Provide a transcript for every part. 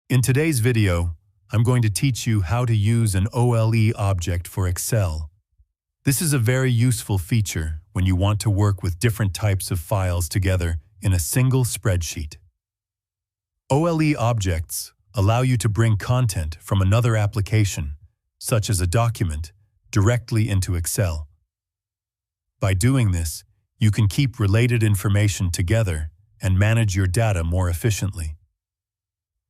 In today's video, I'm going to teach you how to use an OLE object for Excel. This is a very useful feature when you want to work with different types of files together in a single spreadsheet. OLE objects allow you to bring content from another application, such as a document, directly into Excel. By doing this, you can keep related information together and manage your data more efficiently.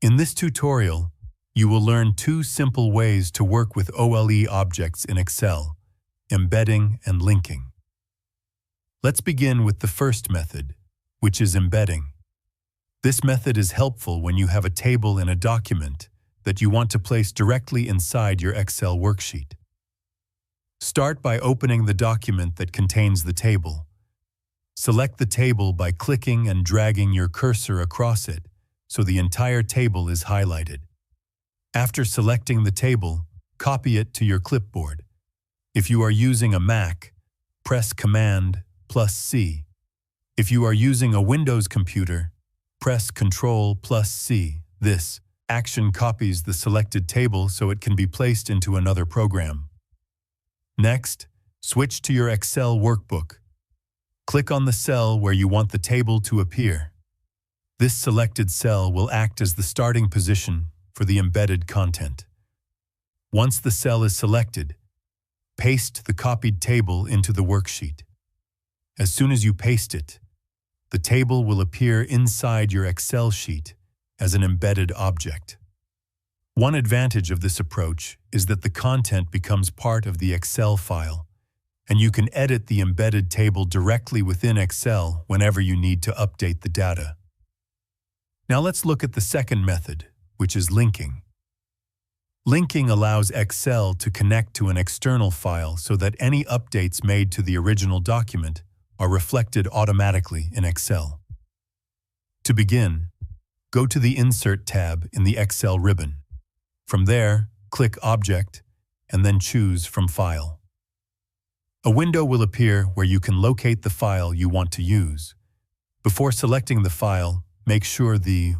In this tutorial, you will learn two simple ways to work with OLE objects in Excel: embedding and linking. Let's begin with the first method, which is embedding. This method is helpful when you have a table in a document that you want to place directly inside your Excel worksheet. Start by opening the document that contains the table. Select the table by clicking and dragging your cursor across it so the entire table is highlighted. After selecting the table, copy it to your clipboard. If you are using a Mac, press Command+C. If you are using a Windows computer, press Ctrl+C. This action copies the selected table so it can be placed into another program. Next, switch to your Excel workbook. Click on the cell where you want the table to appear. This selected cell will act as the starting position for the embedded content. Once the cell is selected, paste the copied table into the worksheet. As soon as you paste it, the table will appear inside your Excel sheet as an embedded object. One advantage of this approach is that the content becomes part of the Excel file, and you can edit the embedded table directly within Excel whenever you need to update the data. Now let's look at the second method, which is linking. Linking allows Excel to connect to an external file so that any updates made to the original document are reflected automatically in Excel. To begin, go to the Insert tab in the Excel ribbon. From there, click Object and then choose from File. A window will appear where you can locate the file you want to use. Before selecting the file, make sure the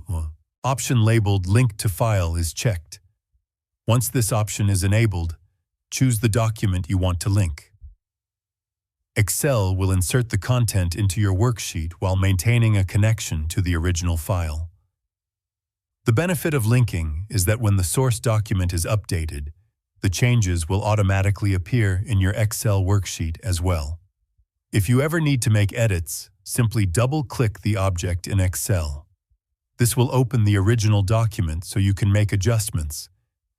option labeled Link to File is checked. Once this option is enabled, choose the document you want to link. Excel will insert the content into your worksheet while maintaining a connection to the original file. The benefit of linking is that when the source document is updated, the changes will automatically appear in your Excel worksheet as well. If you ever need to make edits, simply double-click the object in Excel. This will open the original document so you can make adjustments,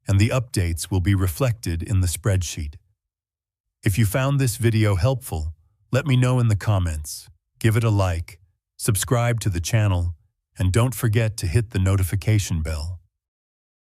and the updates will be reflected in the spreadsheet. If you found this video helpful, let me know in the comments. Give it a like, subscribe to the channel, and don't forget to hit the notification bell.